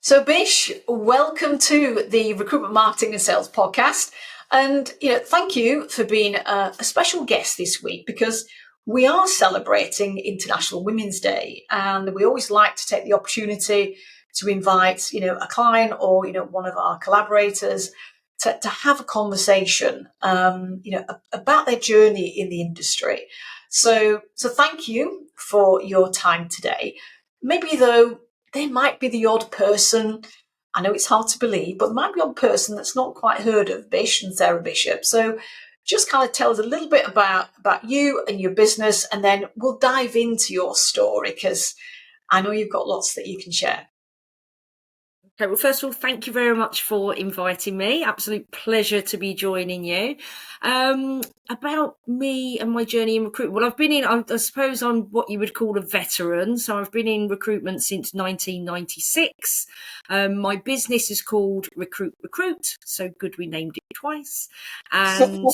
So, Bish, welcome to the Recruitment Marketing and Sales podcast. And, thank you for being a special guest this week because we are celebrating International Women's Day. And we always like to take the opportunity to invite, a client or, one of our collaborators to have a conversation, about their journey in the industry. So thank you for your time today. Maybe though, there might be the odd person, I know it's hard to believe, but might be the odd person that's not quite heard of Bish and Sarah Bishop. So just kind of tell us a little bit about you and your business, and then we'll dive into your story because I know you've got lots that you can share. Okay, well, first of all, thank you very much for inviting me. Absolute pleasure to be joining you. About me and my journey in recruitment. Well, I've been I suppose I'm what you would call a veteran. So I've been in recruitment since 1996. My business is called Recruit. So good we named it twice. And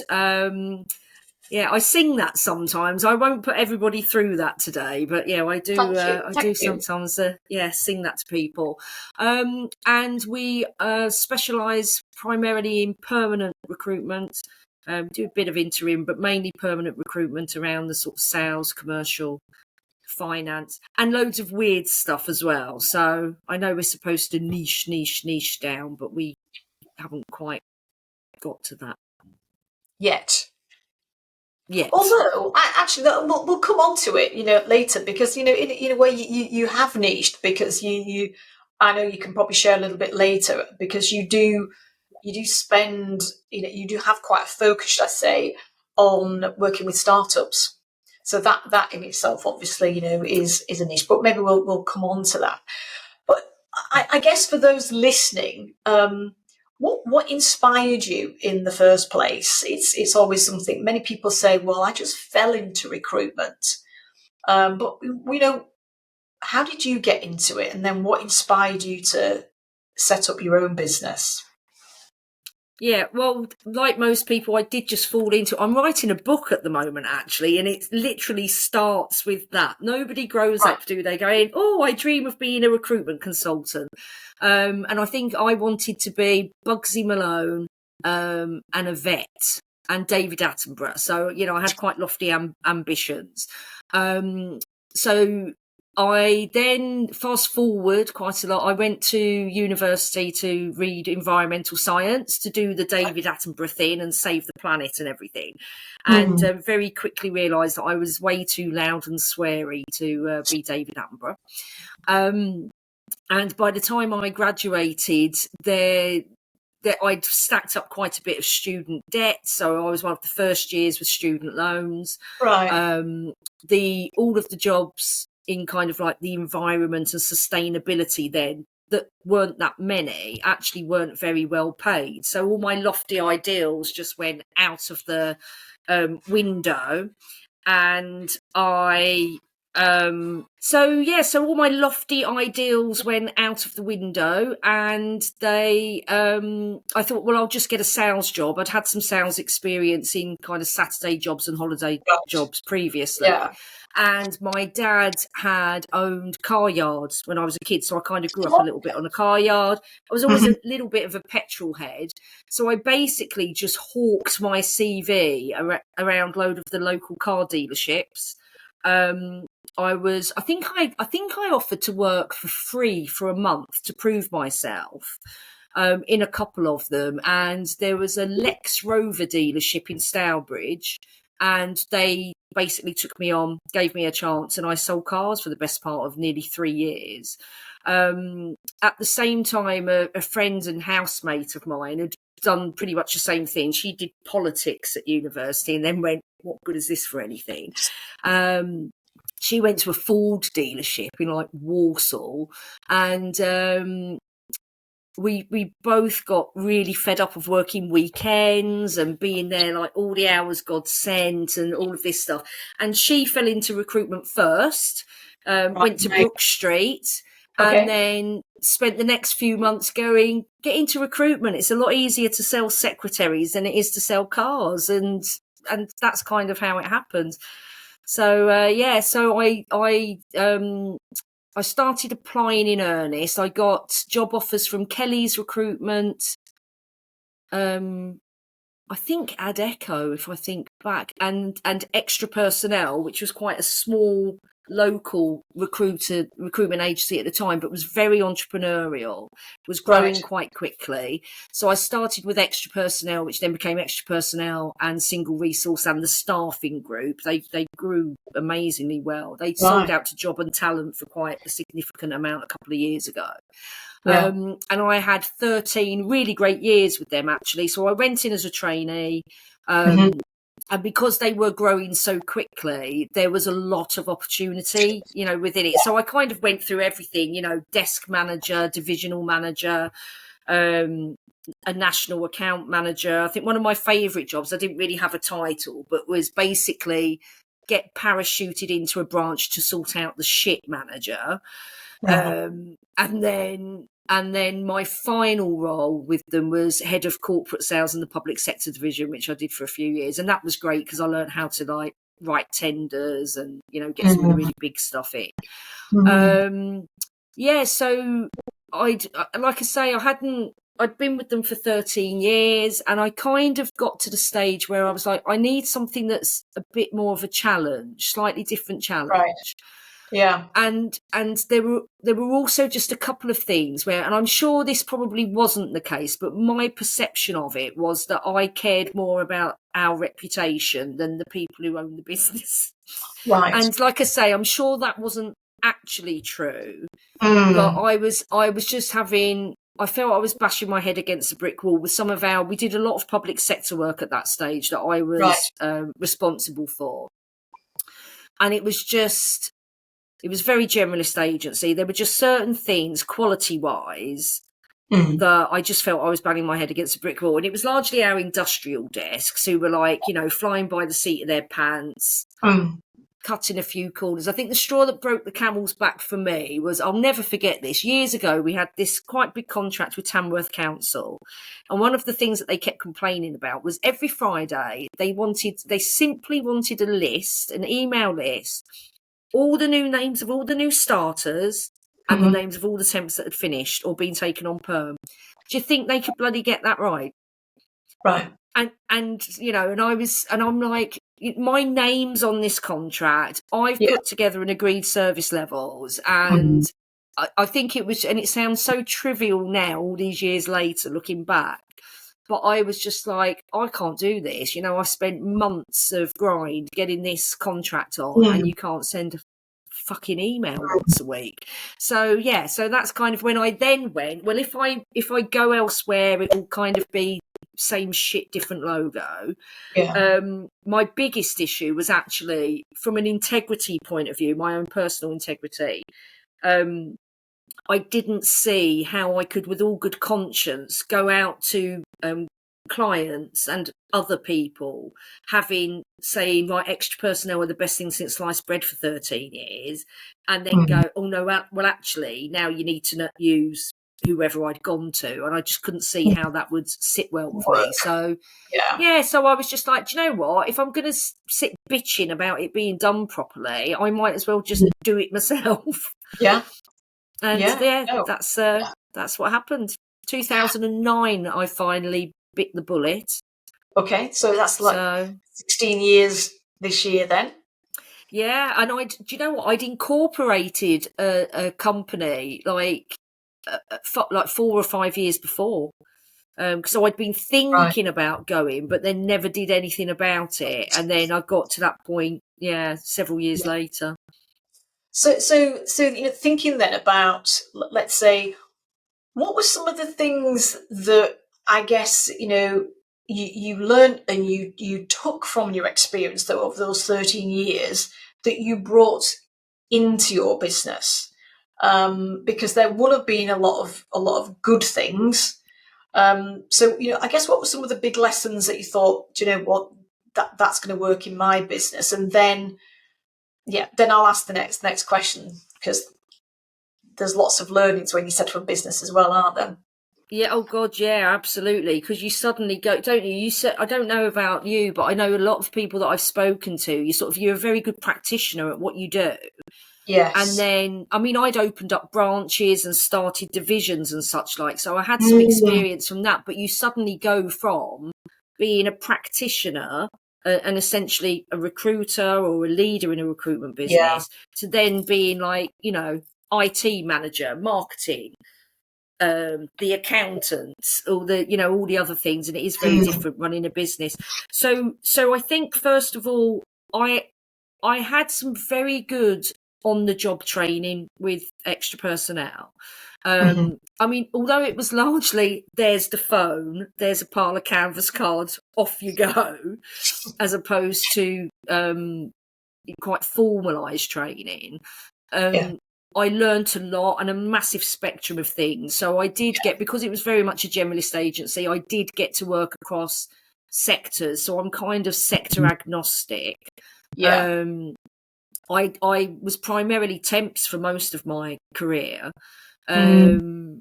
yeah, I sing that sometimes. I won't put everybody through that today, but yeah, I do. I do sometimes. Sing that to people. And we specialise primarily in permanent recruitment. Do a bit of interim, but mainly permanent recruitment around the sort of sales, commercial, finance, and loads of weird stuff as well. So I know we're supposed to niche down, but we haven't quite got to that Yet. Yes. Although, we'll come on to it, later because in a way you have niched because you I know you can probably share a little bit later because you do spend you do have quite a focus, should I say, on working with startups. So that in itself, obviously, is a niche. But maybe we'll come on to that. But I guess for those listening, what inspired you in the first place? It's always something. Many people say, "Well, I just fell into recruitment," but how did you get into it, and then what inspired you to set up your own business? Yeah, well, like most people, I did just fall into it. I'm writing a book at the moment, actually, and it literally starts with that. Nobody grows up, do they? Going, oh, I dream of being a recruitment consultant. And I think I wanted to be Bugsy Malone and a vet and David Attenborough. So, I had quite lofty ambitions. So I then fast forward quite a lot. I went to university to read environmental science to do the David Attenborough thing and save the planet and everything. And very quickly realised that I was way too loud and sweary to be David Attenborough. And by the time I graduated, I'd stacked up quite a bit of student debt. So I was one of the first years with student loans. Right. All of the jobs in kind of like the environment and sustainability then that weren't that many actually weren't very well paid. So all my lofty ideals just went out of the window, and so all my lofty ideals went out of the window, and I thought, well, I'll just get a sales job. I'd had some sales experience in kind of Saturday jobs and holiday jobs previously. Yeah. And my dad had owned car yards when I was a kid, so I kind of grew up a little bit on a car yard. I was always a little bit of a petrol head, so I basically just hawked my CV around load of the local car dealerships. I think I offered to work for free for a month to prove myself in a couple of them, and there was a Lex Rover dealership in Stourbridge, and they basically took me on, gave me a chance, and I sold cars for the best part of nearly 3 years. At the same time, a friend and housemate of mine had done pretty much the same thing. She did politics at university and then went, what good is this for anything? She went to a Ford dealership in like Walsall, and we both got really fed up of working weekends and being there like all the hours God sent and all of this stuff. And she fell into recruitment first, went to Brook Street, and then spent the next few months going, get into recruitment. It's a lot easier to sell secretaries than it is to sell cars. And that's kind of how it happened. So, so I I started applying in earnest. I got job offers from Kelly's Recruitment, I think Adecco, if I think back, and Extra Personnel, which was quite a small local recruitment agency at the time, but was very entrepreneurial, was growing quite quickly. So I started with Extra Personnel, which then became Extra Personnel and Single Resource and the Staffing Group. They grew amazingly well. They sold out to Job and Talent for quite a significant amount a couple of years ago. Yeah. And I had 13 really great years with them, actually. So I went in as a trainee. And because they were growing so quickly, there was a lot of opportunity, within it. So I kind of went through everything, desk manager, divisional manager, a national account manager. I think one of my favourite jobs, I didn't really have a title, but was basically get parachuted into a branch to sort out the shit manager. And then my final role with them was head of corporate sales in the public sector division, which I did for a few years. And that was great because I learned how to write tenders and, get some really big stuff in. So I'd been with them for 13 years and I kind of got to the stage where I was like, I need something that's a bit more of a challenge, slightly different challenge. Right. Yeah. And there were also just a couple of things where, and I'm sure this probably wasn't the case, but my perception of it was that I cared more about our reputation than the people who own the business. Right. And like I say, I'm sure that wasn't actually true. But I felt I was bashing my head against a brick wall with we did a lot of public sector work at that stage that I was responsible for. And it was very generalist agency. There were just certain things, quality-wise, that I just felt I was banging my head against a brick wall. And it was largely our industrial desks who were flying by the seat of their pants, cutting a few corners. I think the straw that broke the camel's back for me was, I'll never forget this. Years ago, we had this quite big contract with Tamworth Council. And one of the things that they kept complaining about was every Friday, they simply wanted a list, an email list, all the new names of all the new starters and the names of all the temps that had finished or been taken on perm. Do you think they could bloody get that right? Right. And I'm like, my name's on this contract. I've put together and agreed service levels. And I think it was, and it sounds so trivial now, all these years later, looking back. But I was just like, I can't do this. I spent months of grind getting this contract on and you can't send a fucking email once a week. So that's kind of when I then went, well, if I go elsewhere, it will kind of be same shit, different logo. My biggest issue was actually from an integrity point of view, my own personal integrity. I didn't see how I could, with all good conscience, go out to clients and other people saying, right, Extra Personnel are the best thing since sliced bread for 13 years, and then go, oh no, well actually now you need to use whoever I'd gone to, and I just couldn't see how that would sit well with me. So so I was just like, do you know what? If I'm going to sit bitching about it being done properly, I might as well just do it myself. Yeah. And that's what happened. 2009, I finally bit the bullet. Okay, so that's 16 years this year then. Yeah, and do you know what? I'd incorporated a company like 4 or 5 years before. So I'd been thinking about going, but then never did anything about it. And then I got to that point, several years later. So thinking then about, let's say, what were some of the things that I guess you learned and you took from your experience though of those 13 years that you brought into your business? Because there would have been a lot of good things. So I guess what were some of the big lessons that you thought, do you know what, that's going to work in my business? And then I'll ask the next question, because there's lots of learnings when you set up a business as well, aren't there? Yeah, oh God, yeah, absolutely. Because you suddenly go, don't you? You said, I don't know about you, but I know a lot of people that I've spoken to. You're a very good practitioner at what you do, Yes. And then, I mean, I'd opened up branches and started divisions and such like. So I had some experience from that. But you suddenly go from being a practitioner and essentially a recruiter or a leader in a recruitment business to then being like, you know, IT manager, marketing, the accountants, all the, you know, all the other things. And it is very different running a business. So I think, first of all, I had some very good on the job training with extra personnel. I mean, although it was largely, there's the phone, there's a pile of canvas cards, off you go, as opposed to quite formalised training. I learnt a lot and a massive spectrum of things. So I did get, because it was very much a generalist agency, I did get to work across sectors. So I'm kind of sector agnostic. I was primarily temps for most of my career. And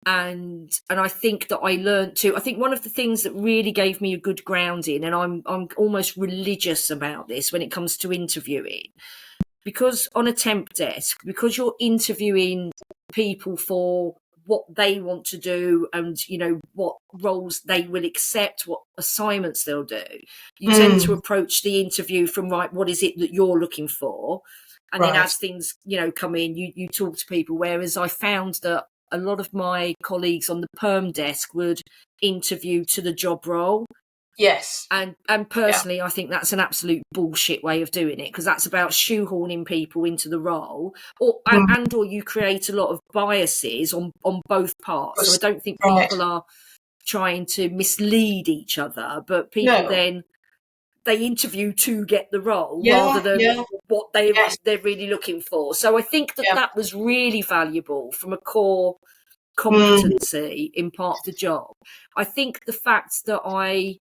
I think that I learned to, I think one of the things that really gave me a good grounding, and I'm almost religious about this when it comes to interviewing, because on a temp desk, because you're interviewing people for what they want to do and, you know, what roles they will accept, what assignments they'll do, you tend to approach the interview from, right, what is it that you're looking for? And then as things, you know, come in, you talk to people. Whereas I found that a lot of my colleagues on the perm desk would interview to the job role. Yes. And personally, I think that's an absolute bullshit way of doing it, because that's about shoehorning people into the role, or you create a lot of biases on both parts. So I don't think people are trying to mislead each other, but people then they interview to get the role rather than what they're really looking for. So I think that was really valuable from a core competency in part of the job. I think the fact that I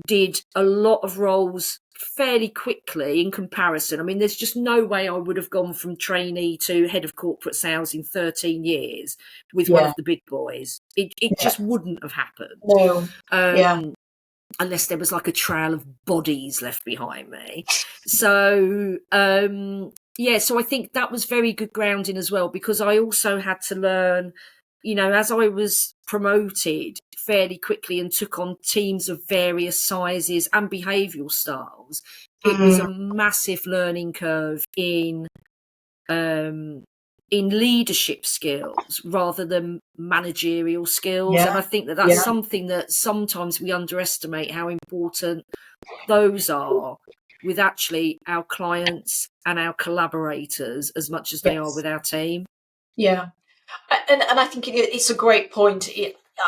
did a lot of roles fairly quickly in comparison. I mean, there's just no way I would have gone from trainee to head of corporate sales in 13 years with one of the big boys. It just wouldn't have happened. No. Unless there was like a trail of bodies left behind me. So, so I think that was very good grounding as well, because I also had to learn, you know, as I was promoted fairly quickly and took on teams of various sizes and behavioural styles, it was a massive learning curve in leadership skills rather than managerial skills. And I think that that's something that sometimes we underestimate, how important those are with actually our clients and our collaborators as much as they are with our team. Yeah. And I think it's a great point.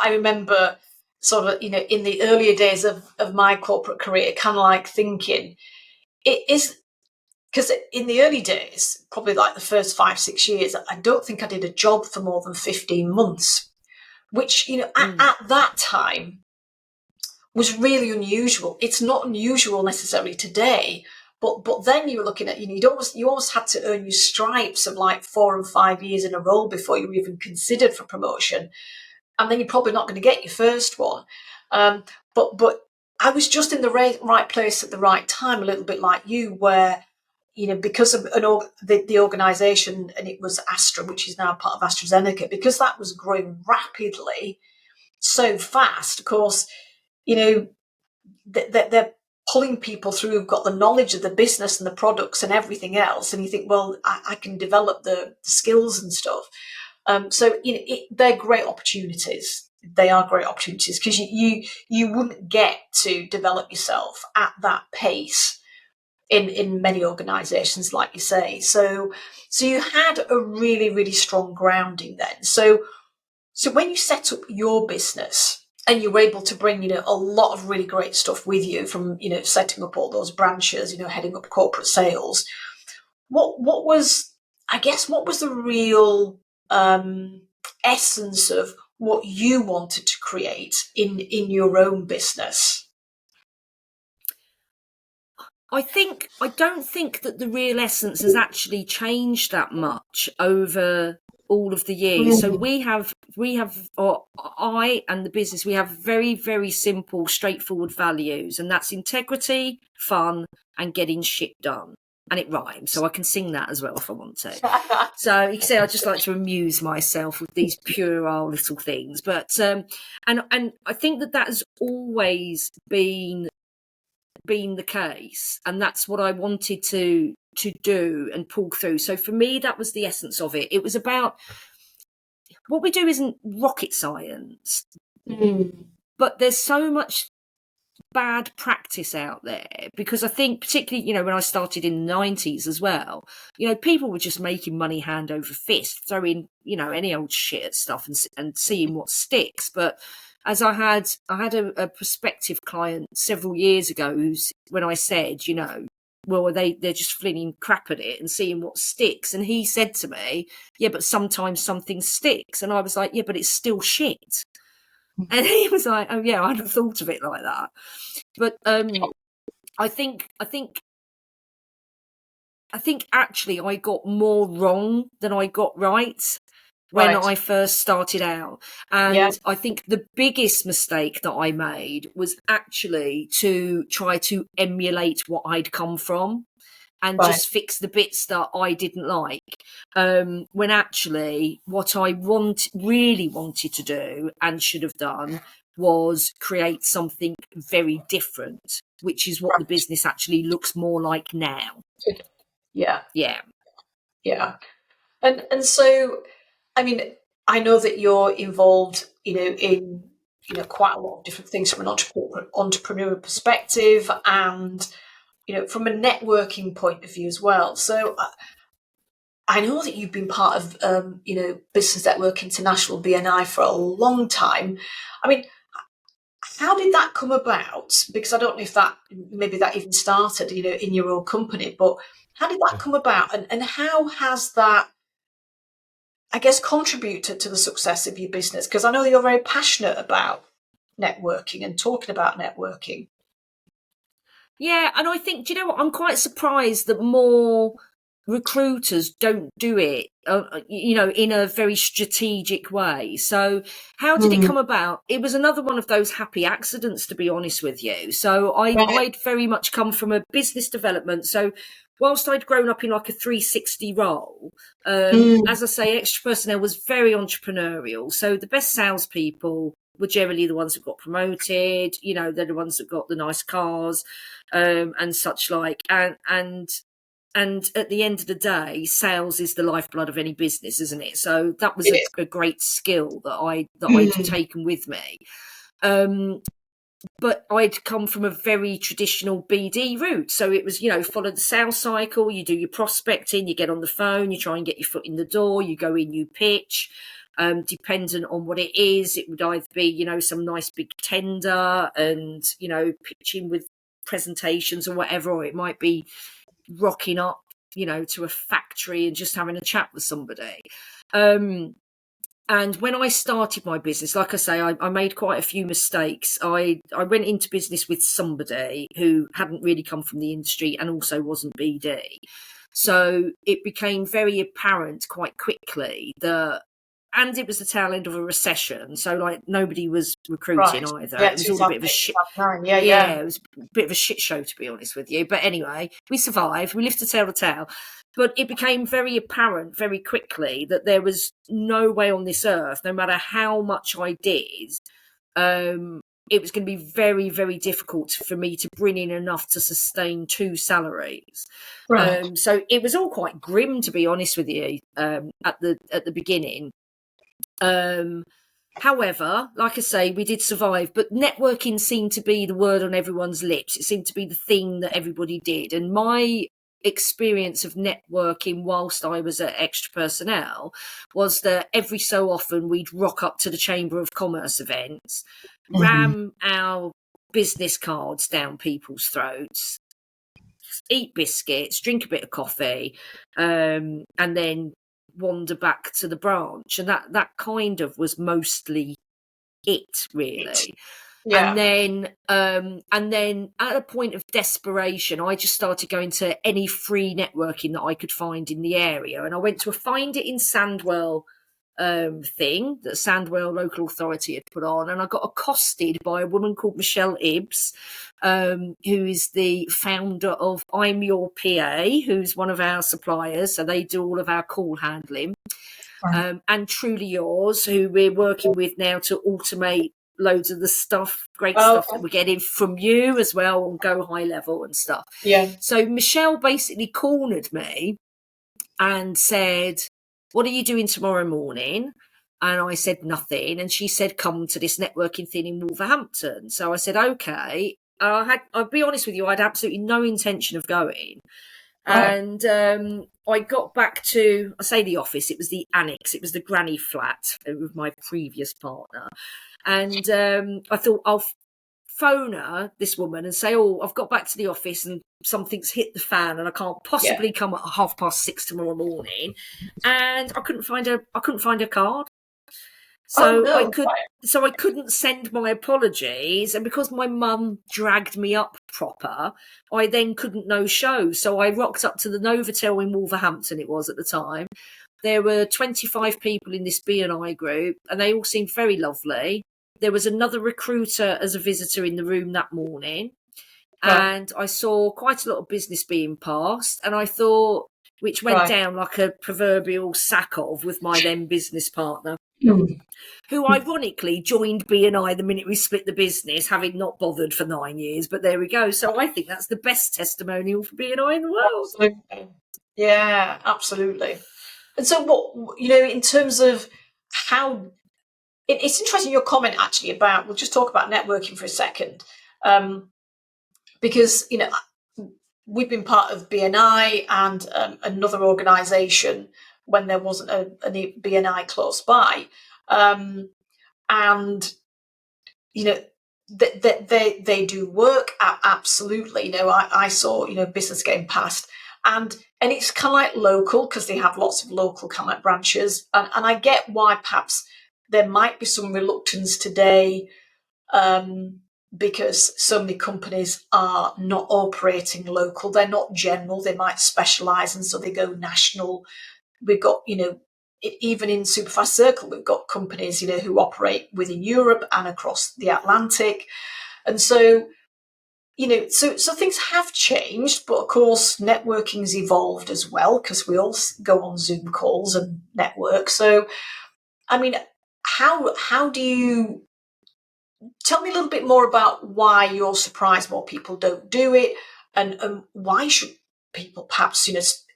I remember sort of, you know, in the earlier days of my corporate career, kind of like thinking, it is, because in the early days, probably like the first 5-6 years, I don't think I did a job for more than 15 months, which, you know, at that time was really unusual. It's not unusual necessarily today, but then you were looking at, you know, you almost had to earn your stripes of like 4 and 5 years in a row before you were even considered for promotion. And then you're probably not going to get your first one. But I was just in the right place at the right time, a little bit like you, where, you know, because of the organisation, and it was Astra, which is now part of AstraZeneca, because that was growing rapidly so fast, of course, you know, they're pulling people through who've got the knowledge of the business and the products and everything else. And you think, well, I can develop the skills and stuff. So, you know, they're great opportunities. They are great opportunities, because you wouldn't get to develop yourself at that pace in many organisations, like you say. So you had a really, really strong grounding then. So when you set up your business and you were able to bring, you know, a lot of really great stuff with you from, you know, setting up all those branches, you know, heading up corporate sales, what was the real essence of what you wanted to create in your own business? I don't think that the real essence has actually changed that much over all of the years. So I and the business, we have very, very simple, straightforward values, and that's integrity, fun, and getting shit done. and it rhymes, so I can sing that as well if I want to. So you can say I just like to amuse myself with these puerile little things. But and I think that has always been the case, and that's what I wanted to do and pull through. So for me, that was the essence of it. It was about what we do isn't rocket science, but there's so much bad practice out there, because I think particularly, you know, when I started in the 90s as well, you know, people were just making money hand over fist, throwing, you know, any old shit at stuff and seeing what sticks. But as I had a prospective client several years ago when I said, you know, well, they're just flinging crap at it and seeing what sticks. And he said to me, yeah, but sometimes something sticks. And I was like, yeah, but it's still shit. And he was like, oh yeah, I hadn't thought of it like that. But I think actually I got more wrong than I got right when I first started out. And I think the biggest mistake that I made was actually to try to emulate what I'd come from and just fix the bits that I didn't like. When actually what I really wanted to do and should have done was create something very different, which is what the business actually looks more like now. Yeah. And so, I mean, I know that you're involved, you know, in, you know, quite a lot of different things from an entrepreneurial perspective, and, you know, from a networking point of view as well. So I know that you've been part of, you know, Business Network International, BNI, for a long time. I mean, how did that come about? Because I don't know if maybe that even started, you know, in your own company, but how did that come about? And how has that, I guess, contributed to the success of your business? Because I know you're very passionate about networking and talking about networking. Yeah, and I think, do you know what? I'm quite surprised that more recruiters don't do it, you know, in a very strategic way. So how did it come about? It was another one of those happy accidents, to be honest with you. So I'd very much come from a business development. So whilst I'd grown up in like a 360 role, as I say, Extra Personnel was very entrepreneurial. So the best salespeople were generally the ones that got promoted. You know, they're the ones that got the nice cars and such like. And at the end of the day, sales is the lifeblood of any business, isn't it? So that was a great skill that I'd taken with me. But I'd come from a very traditional BD route. So it was, you know, follow the sales cycle, you do your prospecting, you get on the phone, you try and get your foot in the door, you go in, you pitch. Dependent on what it is, it would either be, you know, some nice big tender and, you know, pitching with presentations or whatever, or it might be rocking up, you know, to a factory and just having a chat with somebody. And when I started my business, like I say, I made quite a few mistakes. I went into business with somebody who hadn't really come from the industry and also wasn't BD. So it became very apparent quite quickly that, and it was the tail end of a recession, so like nobody was recruiting either. Yeah, it was all a bit of a shit. Yeah, it was a bit of a shit show, to be honest with you. But anyway, we survived. We lived to tell the tale. But it became very apparent very quickly that there was no way on this earth, no matter how much I did, it was going to be very, very difficult for me to bring in enough to sustain 2 salaries. So it was all quite grim, to be honest with you, at the beginning. However, like I say, we did survive, but networking seemed to be the word on everyone's lips. It seemed to be the thing that everybody did. And my experience of networking whilst I was at Extra Personnel was that every so often we'd rock up to the Chamber of Commerce events, ram our business cards down people's throats, eat biscuits, drink a bit of coffee, and then wander back to the branch. And that kind of was mostly it, really. And then at a point of desperation, I just started going to any free networking that I could find in the area. And I went to a Find It in Sandwell thing that Sandwell Local Authority had put on, and I got accosted by a woman called Michelle Ibbs, who is the founder of I'm Your PA, who's one of our suppliers, so they do all of our call handling, and Truly Yours, who we're working with now to automate loads of the great stuff that we're getting from you as well on Go High Level and stuff. Yeah. So Michelle basically cornered me and said, "What are you doing tomorrow morning?" And I said nothing. And she said, "Come to this networking thing in Wolverhampton." So I said, okay. I'll be honest with you, I had absolutely no intention of going. Right. And I got back to, I say the office, it was the annex, it was the granny flat with my previous partner. And I thought I'll phone her, this woman, and say, "Oh, I've got back to the office and something's hit the fan and I can't possibly come at 6:30 tomorrow morning." And I couldn't find her card. So I couldn't send my apologies, and because my mum dragged me up proper, I then couldn't no-show. So I rocked up to the Novotel in Wolverhampton, it was at the time. There were 25 people in this B&I group, and they all seemed very lovely. There was another recruiter as a visitor in the room that morning, and I saw quite a lot of business being passed, and I thought, which went down like a proverbial sack of with my then business partner, who ironically joined B&I the minute we split the business, having not bothered for 9 years. But there we go. So I think that's the best testimonial for B&I in the world. Absolutely. Yeah, absolutely. And so what, in terms of how, it's interesting your comment actually about, we'll just talk about networking for a second, because, we've been part of BNI and another organisation when there wasn't a BNI close by. And, they do work, absolutely. I saw, business getting passed. And it's kind of like local, because they have lots of local kind of like branches. And I get why perhaps there might be some reluctance today, because so many companies are not operating local. They're not general. They might specialise, and so they go national. We've got, even in Superfast Circle, we've got companies, who operate within Europe and across the Atlantic. And so, so things have changed, but of course, networking's evolved as well, because we all go on Zoom calls and network. So, I mean, how do you tell me a little bit more about why you're surprised more people don't do it, and why should people perhaps,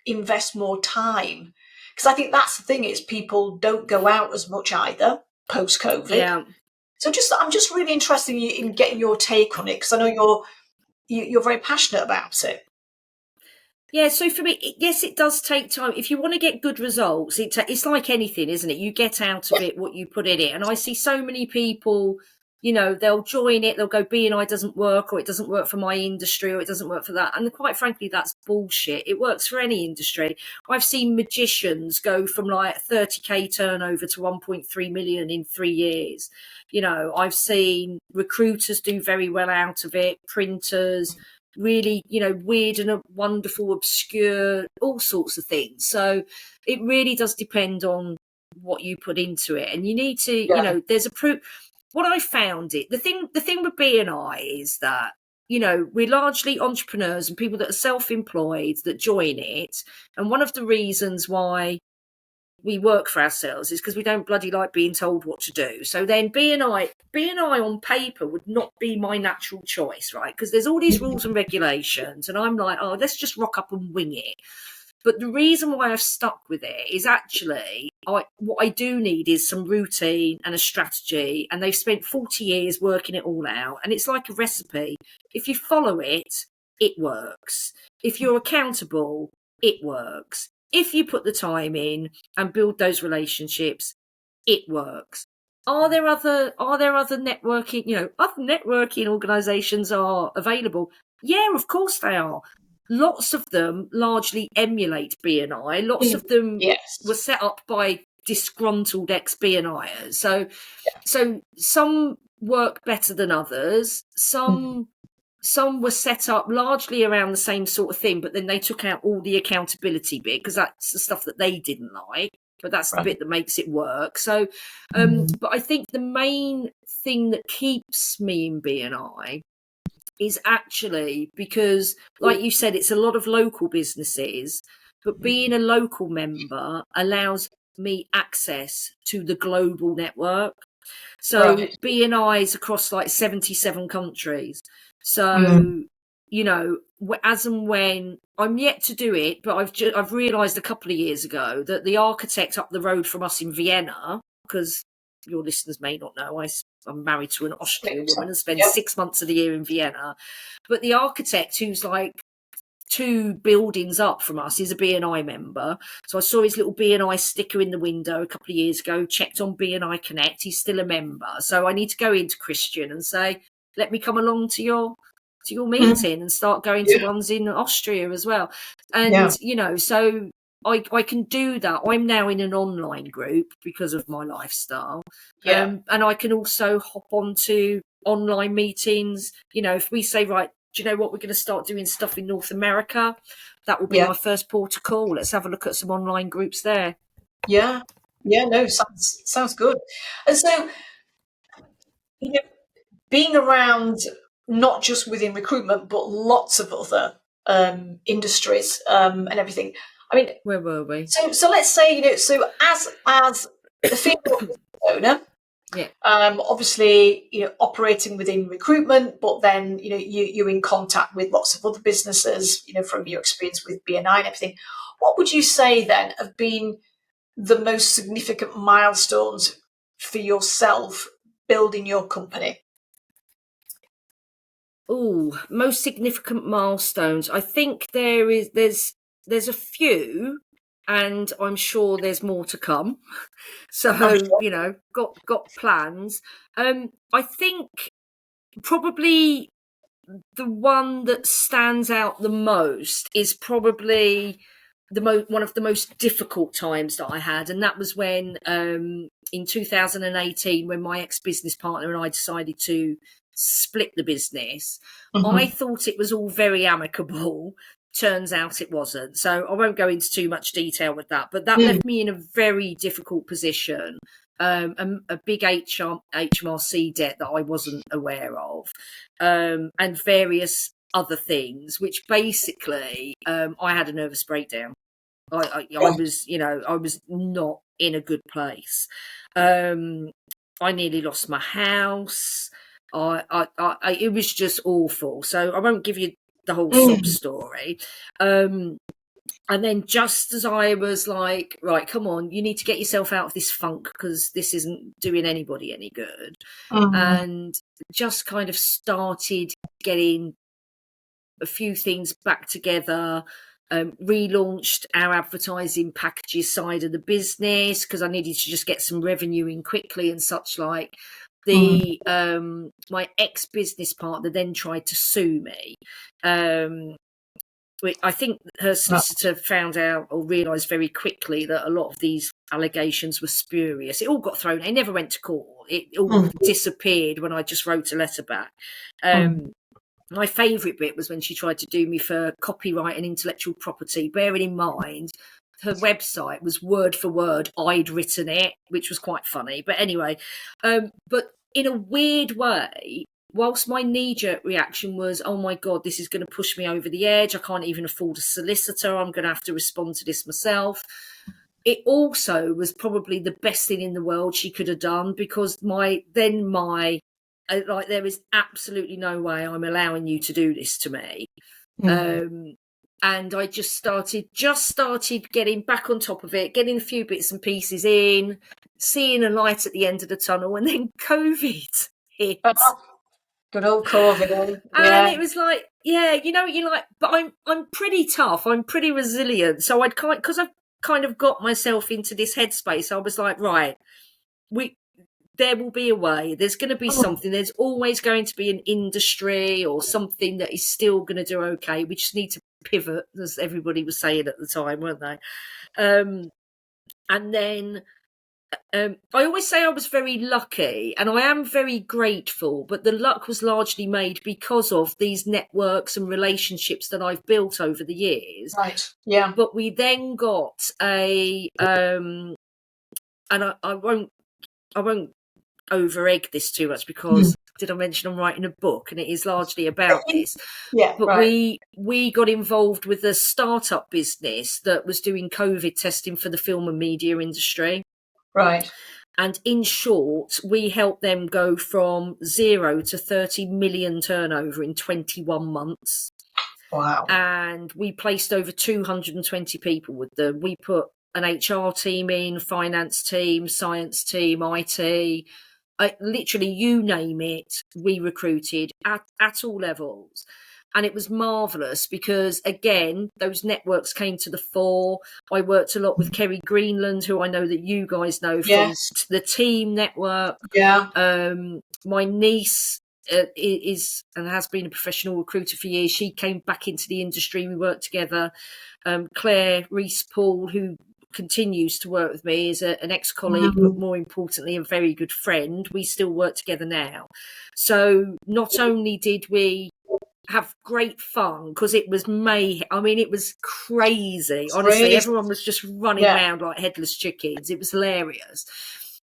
invest more time? Because I think that's the thing, is people don't go out as much either post-COVID. Yeah. So I'm just really interested in getting your take on it, because I know you're very passionate about it. Yeah, so for me, yes, it does take time. If you want to get good results, it's like anything, isn't it? You get out of it what you put in it. And I see so many people, they'll join it, they'll go, B&I doesn't work, or it doesn't work for my industry, or it doesn't work for that. And quite frankly, that's bullshit. It works for any industry. I've seen magicians go from like 30k turnover to 1.3 million in 3 years. I've seen recruiters do very well out of it, printers, really, weird and wonderful, obscure, all sorts of things. So it really does depend on what you put into it. And you need to, there's a proof. What I found the thing with B&I is that, we're largely entrepreneurs and people that are self-employed that join it. And one of the reasons why we work for ourselves is because we don't bloody like being told what to do. So then B&I on paper would not be my natural choice, right? Because there's all these rules and regulations, and I'm like, oh, let's just rock up and wing it. But the reason why I've stuck with it is actually what I do need is some routine and a strategy. And they've spent 40 years working it all out. And it's like a recipe. If you follow it, it works. If you're accountable, it works. If you put the time in and build those relationships, it works. Are there other networking, other networking organisations are available? Yeah, of course they are. Lots of them largely emulate B&I. Lots of them were set up by disgruntled ex-B&Iers. So some work better than others. Some were set up largely around the same sort of thing, but then they took out all the accountability bit because that's the stuff that they didn't like. but that's the Right. bit that makes it work. So, but I think the main thing that keeps me in BNI is actually because, like you said, it's a lot of local businesses, but being a local member allows me access to the global network. So Right. BNI is across like 77 countries. So, Mm. you know, as and when I'm yet to do it, but I've realised a couple of years ago that the architect up the road from us in Vienna, because your listeners may not know, I'm married to an Austrian woman and spend Yep. 6 months of the year in Vienna. But the architect, who's like 2 buildings up from us, is a BNI member. So I saw his little BNI sticker in the window a couple of years ago, checked on BNI Connect. He's still a member. So I need to go into Christian and say, let me come along to your meeting and start going to ones in Austria as well. And, you know, so I can do that. I'm now in an online group because of my lifestyle. Yeah. And I can also hop onto online meetings. You know, if we say, right, do you know what, we're going to start doing stuff in North America, that will be my first port of call. Let's have a look at some online groups there. Yeah. Yeah. No, sounds good. And so, you know, being around not just within recruitment, but lots of other industries and everything. I mean, Where were we? so let's say, you know, so as a female business owner, Yeah. obviously, you know, operating within recruitment, but then, you know, you're in contact with lots of other businesses, you know, from your experience with BNI and everything. What would you say then have been the most significant milestones for yourself building your company? Oh, most significant milestones. I think there's a few, and I'm sure there's more to come. I'm So, sure. you know, got plans. I think probably the one that stands out the most is probably one of the most difficult times that I had, and that was when in 2018, when my ex-business partner and I decided to split the business. I thought it was all very amicable. Turns out it wasn't. So I won't go into too much detail with that, but that left me in a very difficult position. A big HMRC debt that I wasn't aware of, and various other things, which basically I had a nervous breakdown. I was, you know, I was not in a good place. I nearly lost my house. It was just awful. So I won't give you the whole sob story. And then just as I was like, right, come on, you need to get yourself out of this funk because this isn't doing anybody any good. And just kind of started getting a few things back together, relaunched our advertising packages side of the business because I needed to just get some revenue in quickly and such like. My ex-business partner then tried to sue me. I think her solicitor found out or realised very quickly that a lot of these allegations were spurious. It all got thrown. It never went to court. It all disappeared when I just wrote a letter back. My favourite bit was when she tried to do me for copyright and intellectual property, bearing in mind her website was word for word, I'd written it, which was quite funny. But anyway, but in a weird way, whilst my knee-jerk reaction was, oh my God, this is going to push me over the edge. I can't even afford a solicitor. I'm going to have to respond to this myself. It also was probably the best thing in the world she could have done because there is absolutely no way I'm allowing you to do this to me. And I just started getting back on top of it, getting a few bits and pieces in, seeing a light at the end of the tunnel, and then COVID hit. Good old COVID. And it was like, yeah, you know, you're like, but I'm pretty tough. I'm pretty resilient. So because I've kind of got myself into this headspace, I was like, right, there will be a way. There's going to be something. There's always going to be an industry or something that is still going to do okay. We just need to pivot, as everybody was saying at the time, weren't they? And then I always say I was very lucky, and I am very grateful, but the luck was largely made because of these networks and relationships that I've built over the years. Right. Yeah. But we then got a and I won't over egg this too much, because did I mention I'm writing a book, and it is largely about this. Yeah, But right. we got involved with a startup business that was doing COVID testing for the film and media industry. Right. And in short, we helped them go from 0 to 30 million turnover in 21 months. Wow. And we placed over 220 people with them. We put an HR team in, finance team, science team, IT, literally you name it, we recruited at all levels. And it was marvellous because, again, those networks came to the fore. I worked a lot with Kerry Greenland, who I know that you guys know from Yes. the team network. Yeah. My niece is and has been a professional recruiter for years. She came back into the industry. We worked together. Claire Rees-Paul, who continues to work with me, is an ex-colleague, but more importantly, a very good friend. We still work together now. So not only did we have great fun, because it was mayhem. I mean, it was crazy. Honestly, Crazy. everyone was just running around like headless chickens. It was hilarious.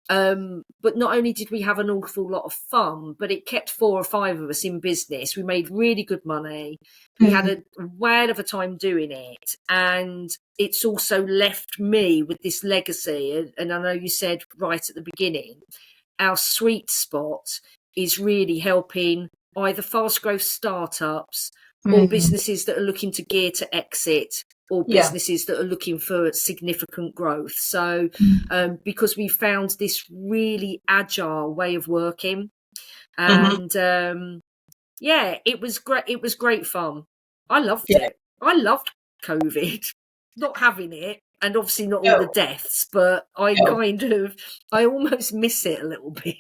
But not only did we have an awful lot of fun, but it kept 4 or 5 of us in business. We made really good money. We had a whale of a time doing it. And it's also left me with this legacy. And I know you said right at the beginning, our sweet spot is really helping either fast growth startups or businesses that are looking to gear to exit, or businesses that are looking for significant growth. So because we found this really agile way of working, and it was great. It was great fun. I loved it. I loved COVID, not having it, and obviously not all the deaths, but I almost miss it a little bit.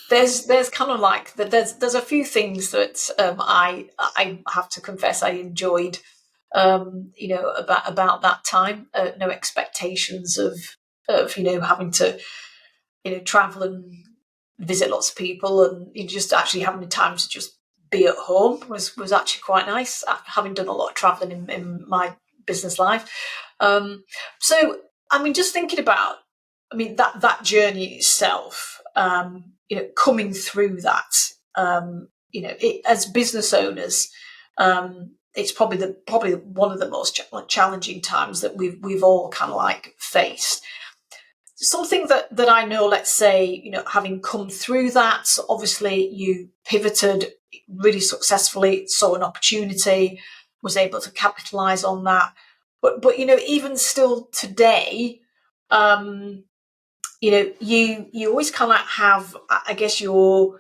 There's kind of like there's a few things that I have to confess I enjoyed, about that time. No expectations of having to travel and visit lots of people, and just actually having the time to just be at home was actually quite nice. Having done a lot of traveling in my business life, so I mean, just thinking about, that journey itself. Coming through that, as business owners, it's probably one of the most challenging times that we've all kind of like faced. Something that I know, let's say, having come through that, obviously you pivoted really successfully, saw an opportunity, was able to capitalize on that. But even still today, you always kind of have, I guess, your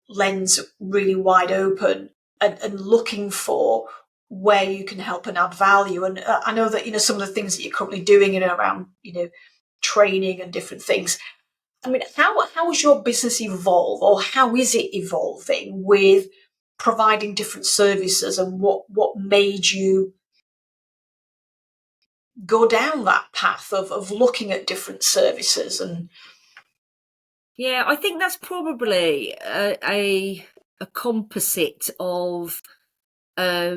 lens really wide open, and looking for where you can help and add value. And I know that some of the things that you're currently doing around training and different things. I mean, how has your business evolved, or how is it evolving with providing different services, and what made you go down that path of looking at different services? And yeah, I think that's probably a composite of a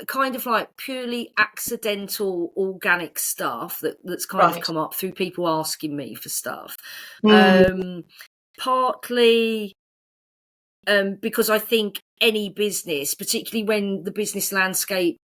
kind of like purely accidental organic stuff that's kind of come up through people asking me for stuff. Partly because I think any business, particularly when the business landscape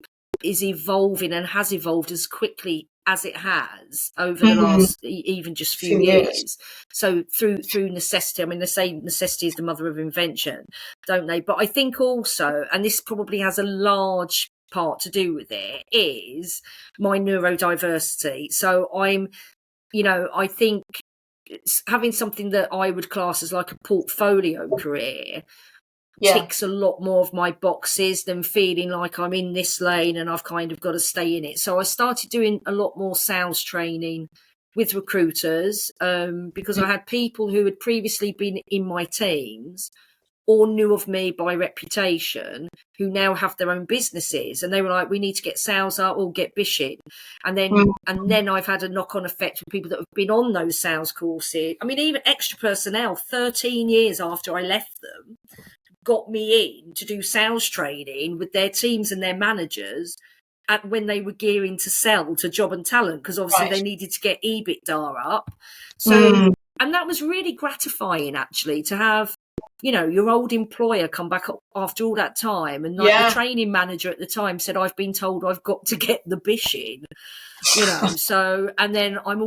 is evolving and has evolved as quickly as it has over the last even just few years. So through necessity, I mean, they say necessity is the mother of invention, don't they? But I think also, and this probably has a large part to do with it, is my neurodiversity. So I think having something that I would class as like a portfolio career ticks a lot more of my boxes than feeling like I'm in this lane and I've kind of got to stay in it. So I started doing a lot more sales training with recruiters, because I had people who had previously been in my teams or knew of me by reputation, who now have their own businesses, and they were like, we need to get sales up or get Bish in. And then I've had a knock-on effect with people that have been on those sales courses. I mean, even Extra Personnel, 13 years after I left them, got me in to do sales training with their teams and their managers, when they were gearing to sell to Job and Talent, because obviously Right. they needed to get EBITDA up. So, and that was really gratifying, actually, to have, you know, your old employer come back after all that time. And like the training manager at the time said, I've been told I've got to get the Bish in, you know. So, and then I'm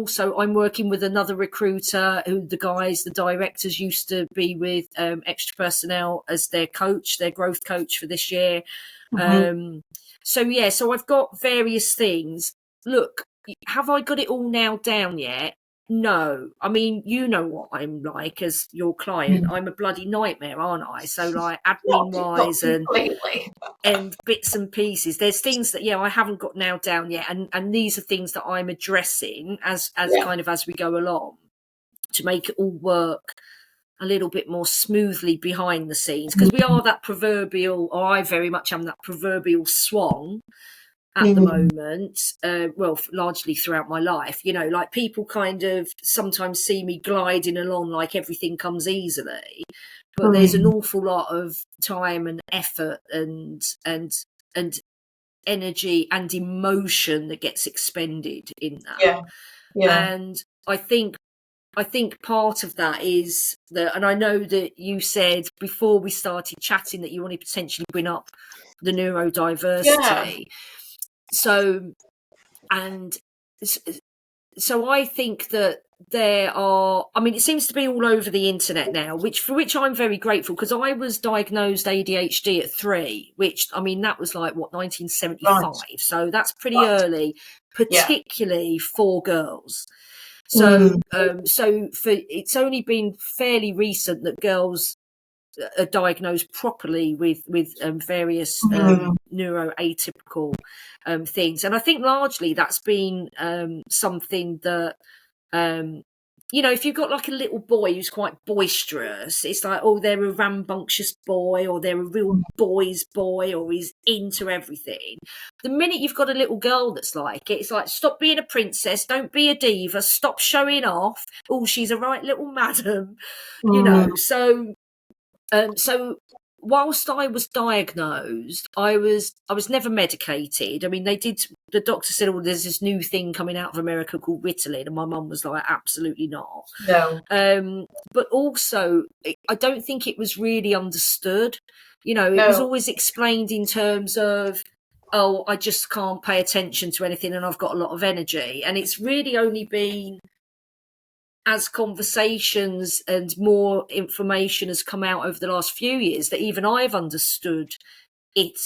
working with another recruiter who the directors used to be with Extra Personnel as their growth coach for this year. So I've got various things. Look, have I got it all nailed down yet? No. I mean, you know what I'm like as your client. I'm a bloody nightmare, aren't I? So like admin wise and bits and pieces. There's things that I haven't got nailed down yet, and these are things that I'm addressing as kind of as we go along to make it all work a little bit more smoothly behind the scenes, because we are that proverbial, or I very much am that proverbial swan at the moment, largely throughout my life, you know, like people kind of sometimes see me gliding along like everything comes easily, but there's an awful lot of time and effort and energy and emotion that gets expended in that. And I think part of that is that, and I know that you said before we started chatting that you want to potentially bring up the neurodiversity. So I think that there are, I mean, it seems to be all over the internet now, for which I'm very grateful, because I was diagnosed ADHD at 3, which, I mean, that was like, 1975. Right. So that's pretty early, particularly for girls. So, it's only been fairly recent that girls are diagnosed properly with various neuroatypical things, and I think largely that's been something that you know, if you've got like a little boy who's quite boisterous, it's like, oh, they're a rambunctious boy, or they're a real boy's boy, or he's into everything. The minute you've got a little girl that's like it, it's like, stop being a princess, don't be a diva, stop showing off. Oh, she's a right little madam, you know. So whilst I was diagnosed, I was never medicated. I mean, the doctor said, oh, there's this new thing coming out of America called Ritalin, and my mum was like, absolutely not. No. But also, I don't think it was really understood. You know, it was always explained in terms of, oh, I just can't pay attention to anything and I've got a lot of energy. And it's really only been as conversations and more information has come out over the last few years that even I've understood it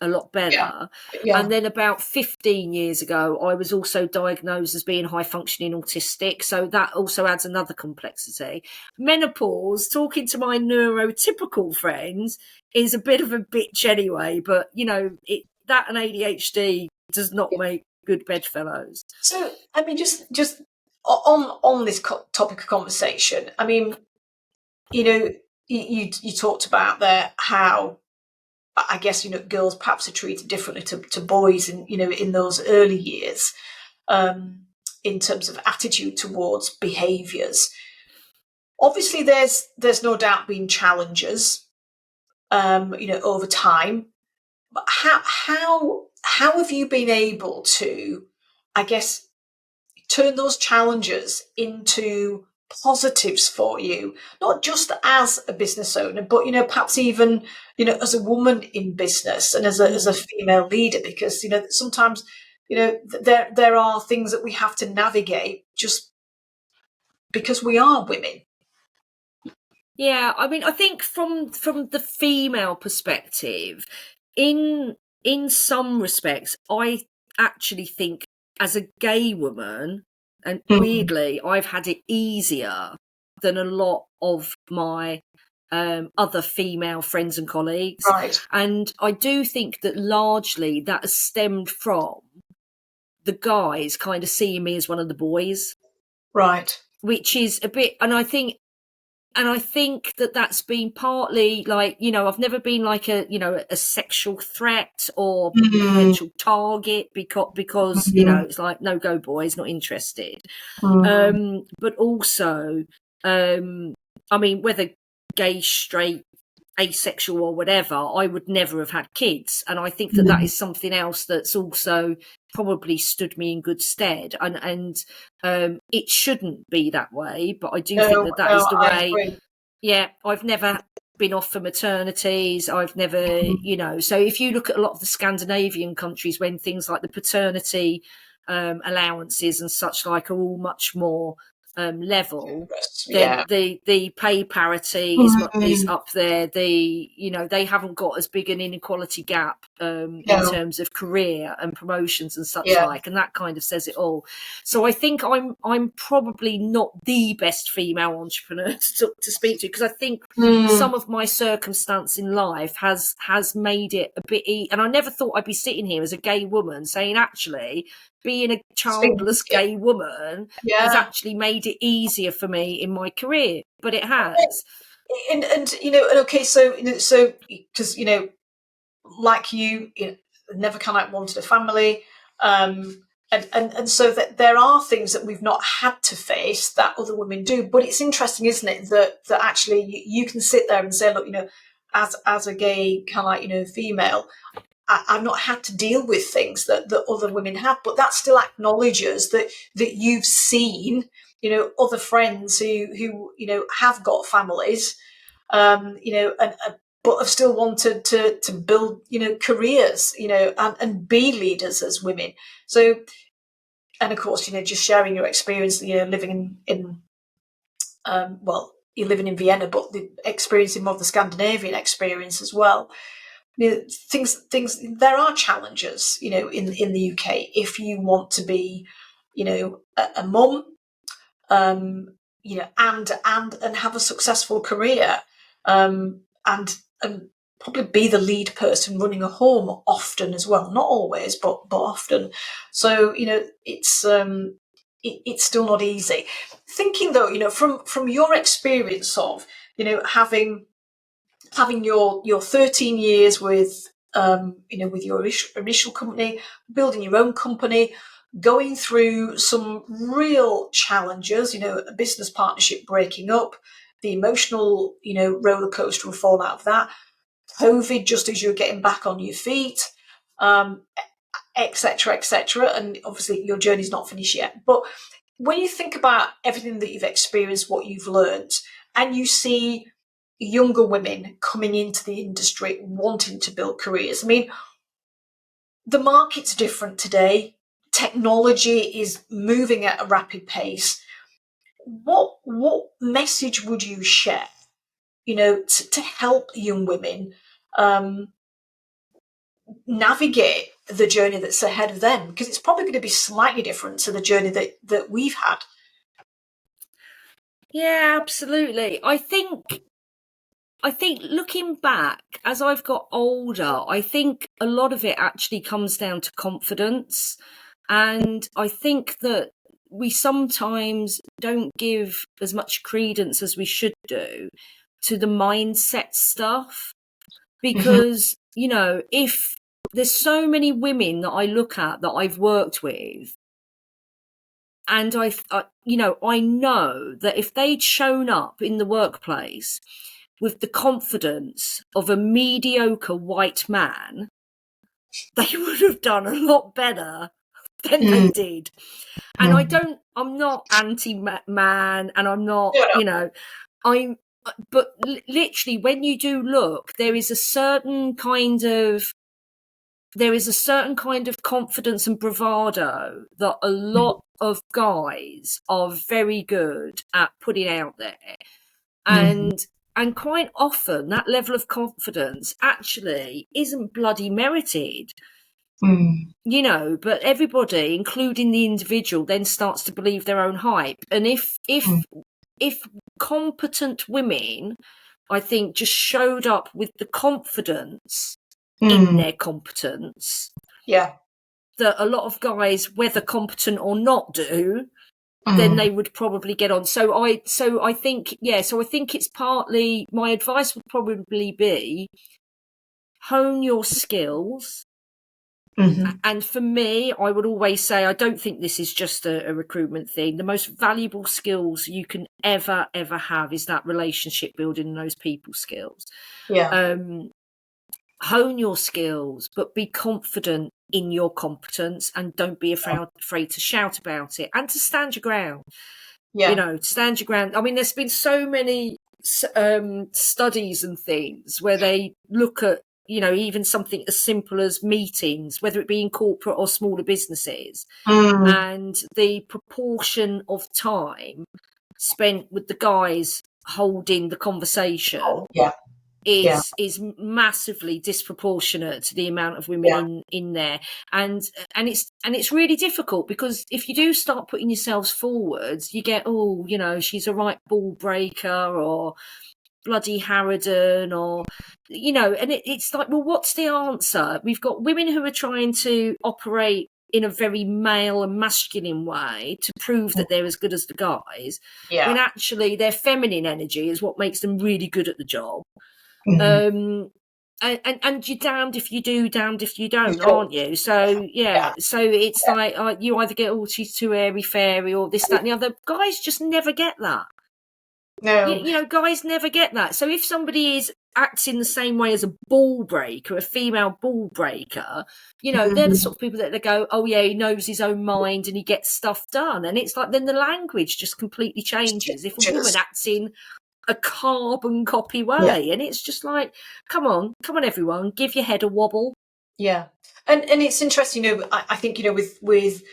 a lot better. And then about 15 years ago, I was also diagnosed as being high functioning autistic. So that also adds another complexity. Menopause, talking to my neurotypical friends, is a bit of a bitch anyway, but you know, that and ADHD does not make good bedfellows. So, I mean, just on this topic of conversation, I mean, you know, you talked about there how, I guess, you know, girls perhaps are treated differently to boys in, you know, in those early years, in terms of attitude towards behaviours. Obviously, there's no doubt been challenges, you know, over time. But how have you been able to, I guess, turn those challenges into positives for you, not just as a business owner, but, you know, perhaps even, you know, as a woman in business and as a female leader, because, you know, sometimes, you know, there are things that we have to navigate just because we are women. Yeah, I mean, I think from the female perspective, in some respects, I actually think as a gay woman, and weirdly, I've had it easier than a lot of my other female friends and colleagues. Right. And I do think that largely that has stemmed from the guys kind of seeing me as one of the boys. Right. Which is a bit, and I think that that's been partly like, you know, I've never been like a sexual threat or potential target because you know, it's like, no go boys, not interested. But also, I mean, whether gay, straight, asexual or whatever, I would never have had kids. And I think that is something else that's also probably stood me in good stead. And it shouldn't be that way, but I do think that is the way. Agree. Yeah, I've never been off for maternities. I've never, so if you look at a lot of the Scandinavian countries, when things like the paternity allowances and such like are all much more level, then the pay parity is up there. They haven't got as big an inequality gap in terms of career and promotions and such like, and that kind of says it all. So I think I'm probably not the best female entrepreneur to speak to, because I think some of my circumstance in life has made it a bit and I never thought I'd be sitting here as a gay woman saying, actually, being a childless gay woman has actually made it easier for me in my career, but it has. And okay, so because like you never kind of wanted a family, and so that there are things that we've not had to face that other women do. But it's interesting, isn't it, that actually you can sit there and say, look, as a gay kind of female, I've not had to deal with things that other women have, but that still acknowledges that you've seen, other friends who have got families, and but have still wanted to build, careers, and be leaders as women. So, and of course, just sharing your experience, living in you're living in Vienna, but the experiencing more of the Scandinavian experience as well. Things. There are challenges, in the UK if you want to be, a mum, and have a successful career, and probably be the lead person running a home often as well. Not always, but often. So it's still not easy. Thinking though, from your experience of having your 13 years with with your initial company, building your own company, going through some real challenges, a business partnership breaking up, the emotional, roller coaster and fall out of that, COVID just as you're getting back on your feet, etc., etc. And obviously your journey's not finished yet. But when you think about everything that you've experienced, what you've learned, and you see younger women coming into the industry wanting to build careers, I mean, the market's different today. Technology is moving at a rapid pace. What message would you share, to help young women navigate the journey that's ahead of them? Because it's probably going to be slightly different to the journey that we've had. Yeah, absolutely. I think looking back, as I've got older, I think a lot of it actually comes down to confidence. And I think that we sometimes don't give as much credence as we should do to the mindset stuff. Because, if there's so many women that I look at that I've worked with, and I know that if they'd shown up in the workplace with the confidence of a mediocre white man, they would have done a lot better than they did. And I'm not anti-man, and I'm not, but literally when you do look, there is a certain kind of confidence and bravado that a lot of guys are very good at putting out there. And quite often that level of confidence actually isn't bloody merited. But everybody, including the individual, then starts to believe their own hype. And if competent women, I think, just showed up with the confidence in their competence, that a lot of guys, whether competent or not, do, then they would probably get on. So I think it's partly, my advice would probably be, hone your skills, And for me, I would always say, I don't think this is just a recruitment thing. The most valuable skills you can ever have is that relationship building and those people skills. Yeah. Hone your skills, but be confident in your competence and don't be afraid to shout about it and to stand your ground. Yeah. You know, stand your ground. I mean, there's been so many studies and things where they look at, you know, even something as simple as meetings, whether it be in corporate or smaller businesses, and the proportion of time spent with the guys holding the conversation Yeah. is massively disproportionate to the amount of women in there, and it's really difficult, because if you do start putting yourselves forwards, you get, oh, you know, she's a right ball breaker, or bloody Harridan, or, you know, and it's like, well, what's the answer? We've got women who are trying to operate in a very male and masculine way to prove that they're as good as the guys, when actually their feminine energy is what makes them really good at the job. And you're damned if you do, damned if you don't, aren't you? So so it's like, you either get, oh, she's too airy fairy, or this, that, and the other. Guys just never get that. No. You know, guys never get that. So if somebody acts in the same way as a ball breaker, a female ball breaker, you know, they're the sort of people that they go, oh yeah, he knows his own mind and he gets stuff done. And it's like, then the language just completely changes if a woman acts in a carbon copy way. And it's just like, come on everyone, give your head a wobble. And it's interesting, you know, I think, you know, with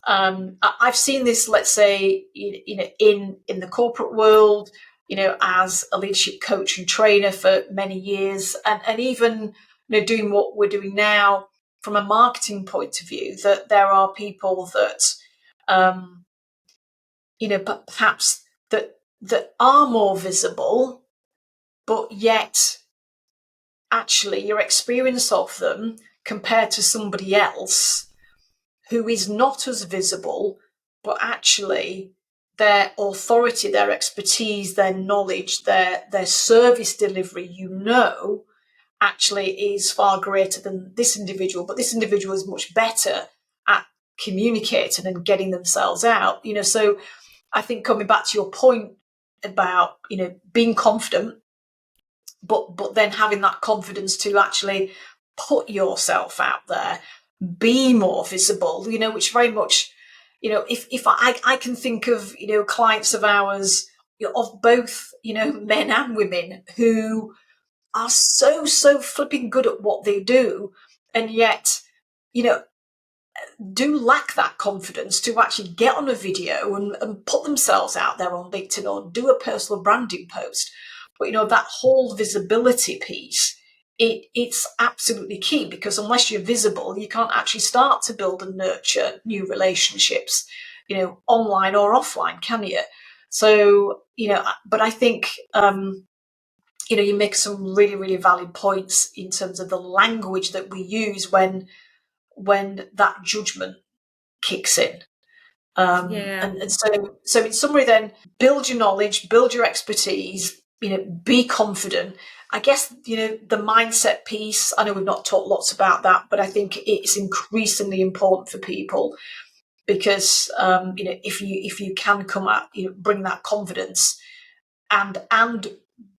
I've seen this, let's say, you know, in the corporate world, you know, as a leadership coach and trainer for many years, and even, you know, doing what we're doing now from a marketing point of view, that there are people that you know, perhaps that are more visible, but yet actually your experience of them compared to somebody else who is not as visible, but actually their authority, their expertise, their knowledge, their service delivery, you know, actually is far greater than this individual, but this individual is much better at communicating and getting themselves out, you know. So I think, coming back to your point about, you know, being confident, but then having that confidence to actually put yourself out there, be more visible, you know, which very much, you know, if I can think of, you know, clients of ours, you know, of both, you know, men and women, who are so flipping good at what they do, and yet, you know, do lack that confidence to actually get on a video and put themselves out there on LinkedIn or do a personal branding post. But, you know, that whole visibility piece, it's absolutely key, because unless you're visible, you can't actually start to build and nurture new relationships, you know, online or offline, can you? So, you know, but I think, you know, you make some really valid points in terms of the language that we use when that judgment kicks in. And so in summary, then, build your knowledge, build your expertise, you know, be confident. I guess, you know, the mindset piece, I know we've not talked lots about that, but I think it's increasingly important for people, because, you know, if you can come out, you know, bring that confidence and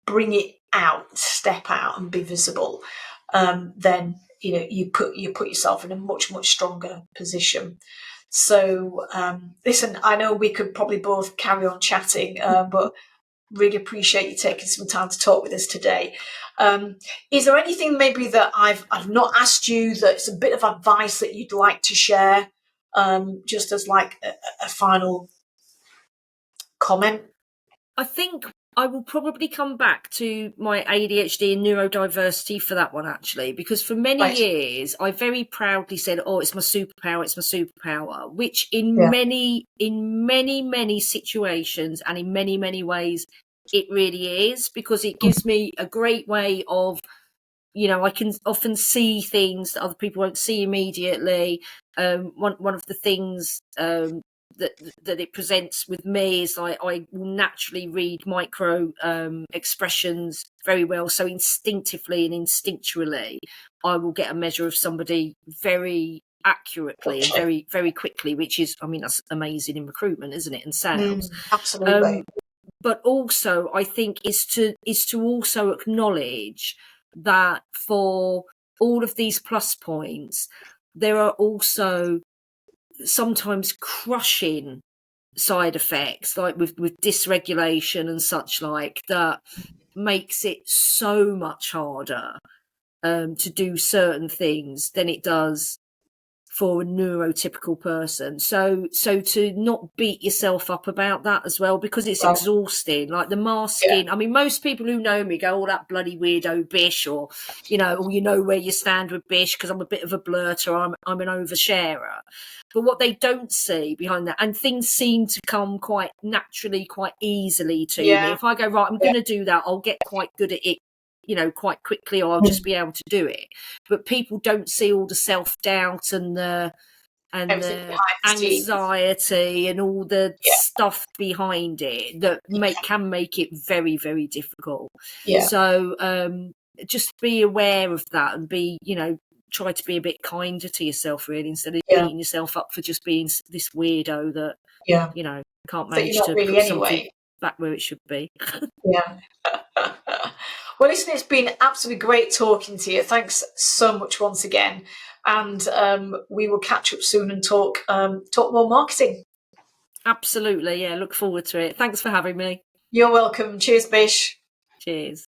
bring it out, step out and be visible, then, you know, you put yourself in a much stronger position. So, listen, I know we could probably both carry on chatting, but really appreciate you taking some time to talk with us today. Is there anything maybe that I've not asked you that's a bit of advice that you'd like to share, just as like a final comment? I think I will probably come back to my ADHD and neurodiversity for that one, actually, because for many years I very proudly said, oh, it's my superpower, which in many situations and in many ways it really is, because it gives me a great way of, you know, I can often see things that other people won't see immediately. One of the things that it presents with me is I will naturally read micro expressions very well. So instinctively and instinctually, I will get a measure of somebody very accurately and very, very quickly, which is, I mean, that's amazing in recruitment, isn't it? And sales. Absolutely. But also, I think is to also acknowledge that for all of these plus points, there are also sometimes crushing side effects, like with dysregulation and such like, that makes it so much harder to do certain things than it does for a neurotypical person. So to not beat yourself up about that as well, because it's exhausting. Like the masking. I mean, most people who know me go, "Oh, that bloody weirdo Bish," or where you stand with Bish, because I'm a bit of a blurter. I'm an oversharer. But what they don't see behind that, and things seem to come quite naturally, quite easily to me. If I go, right, I'm going to do that, I'll get quite good at it, quite quickly, or I'll just be able to do it. But people don't see all the self-doubt and the anxiety and all the stuff behind it that can make it very, very difficult. So just be aware of that and try to be a bit kinder to yourself, really, instead of beating yourself up for just being this weirdo that can't manage to really put something back where it should be. Well, listen, it's been absolutely great talking to you. Thanks so much once again. And we will catch up soon and talk more marketing. Absolutely. Yeah, look forward to it. Thanks for having me. You're welcome. Cheers, Bish. Cheers.